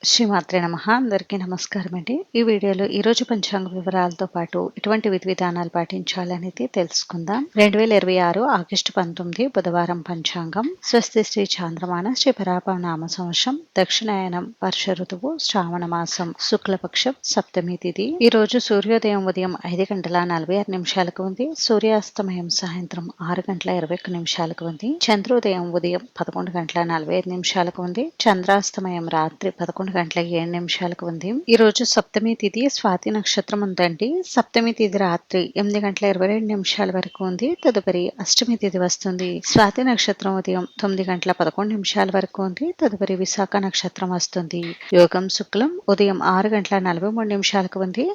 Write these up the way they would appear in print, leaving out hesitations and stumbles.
శ్రీమాత్రే నమః. అందరికీ నమస్కారం అండి. ఈ వీడియోలో ఈరోజు పంచాంగ వివరాలతో పాటు ఎటువంటి విధి విధానాలు పాటించాలనేది తెలుసుకుందాం. 2026 ఆగస్టు 19 బుధవారం పంచాంగం. స్వస్తి శ్రీ చాంద్రమాన శ్రీ పరాభవ నామ సంవత్సరం దక్షిణాయనం వర్ష ఋతువు శ్రావణ మాసం శుక్లపక్షం సప్తమి తిథి. ఈ రోజు సూర్యోదయం ఉదయం 5:46 ఉంది. సూర్యాస్తమయం సాయంత్రం 6:21 ఉంది. చంద్రోదయం ఉదయం 11:45 ఉంది. చంద్రాస్తమయం రాత్రి 11:07 ఉంది. ఈ రోజు సప్తమి తిథి స్వాతి నక్షత్రం ఉందండి. సప్తమి తిథి రాత్రి 8:22 వరకు ఉంది. తదుపరి అష్టమి తిథి వస్తుంది. స్వాతి నక్షత్రం ఉదయం 9:11 వరకు ఉంది. తదుపరి విశాఖ నక్షత్రం వస్తుంది. యోగం శుక్లం ఉదయం 6:43 ఉంది.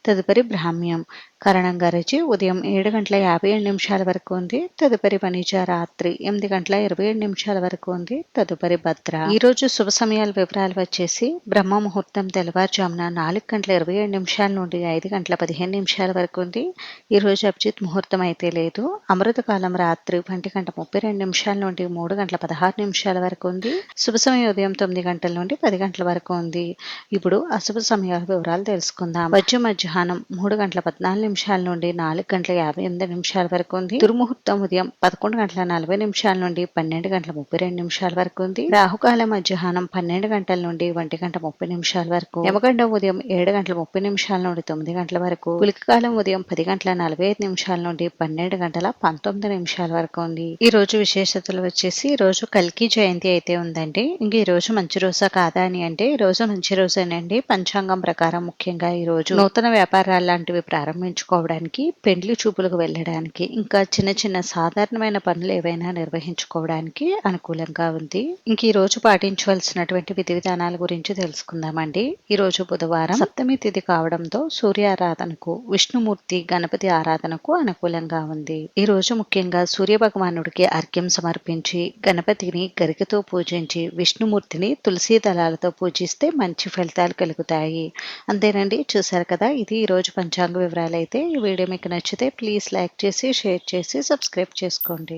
తదుపరి బ్రాహ్మ్యం కరణంగా రచి ఉదయం 7:57 వరకు ఉంది. తదుపరి వనిజ రాత్రి 8:27 వరకు ఉంది. తదుపరి భద్ర. ఈ రోజు శుభ సమయాల వివరాలు వచ్చేసి బ్రహ్మ ముహూర్తం తెల్లవారుజామున 4:27 నుండి 5:15 వరకు ఉంది. ఈ రోజు అభిజిత్ ముహూర్తం అయితే లేదు. అమృత కాలం రాత్రి 1:32 నుండి 3:16 వరకు ఉంది. శుభ సమయం ఉదయం 9 గంటల నుండి 10 గంటల వరకు ఉంది. ఇప్పుడు అశుభ సమయాల వివరాలు తెలుసుకుందాం. వజ్ర మధ్యాహ్నం 3:14 నుండి 4:58 వరకు ఉంది. దుర్ముహూర్తం ఉదయం 11:40 నుండి 12:32 వరకు ఉంది. రాహుకాలం మధ్యాహ్నం 12 గంటల నుండి 1:30 వరకు. యమగండం ఉదయం 7:30 నుండి 9 గంటల వరకు. పులికాలం ఉదయం 10:45 నుండి 12:19 వరకు ఉంది. ఈ రోజు విశేషతలు వచ్చేసి ఈ రోజు కల్కి జయంతి అయితే ఉందండి. ఇంక ఈ రోజు మంచి రోజా కాదా అని అంటే ఈ రోజు మంచి రోజేనండి. పంచాంగం ప్రకారం ముఖ్యంగా ఈ రోజు నూతన వ్యాపారాలు లాంటివి ప్రారంభించుకోవడానికి, పెండ్లి చూపులకు వెళ్ళడానికి, ఇంకా చిన్న చిన్న సాధారణమైన పనులు ఏవైనా నిర్వహించుకోవడానికి అనుకూలంగా ఉంది. ఇంక ఈ రోజు పాటించవలసినటువంటి విధి విధానాల గురించి తెలుసుకుందామండి. ఈ రోజు బుధవారం సప్తమి తిథి కావడంతో సూర్యారాధనకు, విష్ణుమూర్తి గణపతి ఆరాధనకు అనుకూలంగా ఉంది. ఈ రోజు ముఖ్యంగా సూర్య భగవానుడికి అర్ఘ్యం సమర్పించి, గణపతిని గరికతో పూజించి, విష్ణుమూర్తిని తులసి దళాలతో పూజిస్తే మంచి ఫలితాలు కలుగుతాయి. అంతేనండి. చూసారు కదా, ఇది ఈ రోజు పంచాంగ వివరాలు అయితే. ఈ వీడియో మీకు నచ్చితే ప్లీజ్ లైక్ చేసి, షేర్ చేసి, సబ్స్క్రైబ్ చేసుకోండి.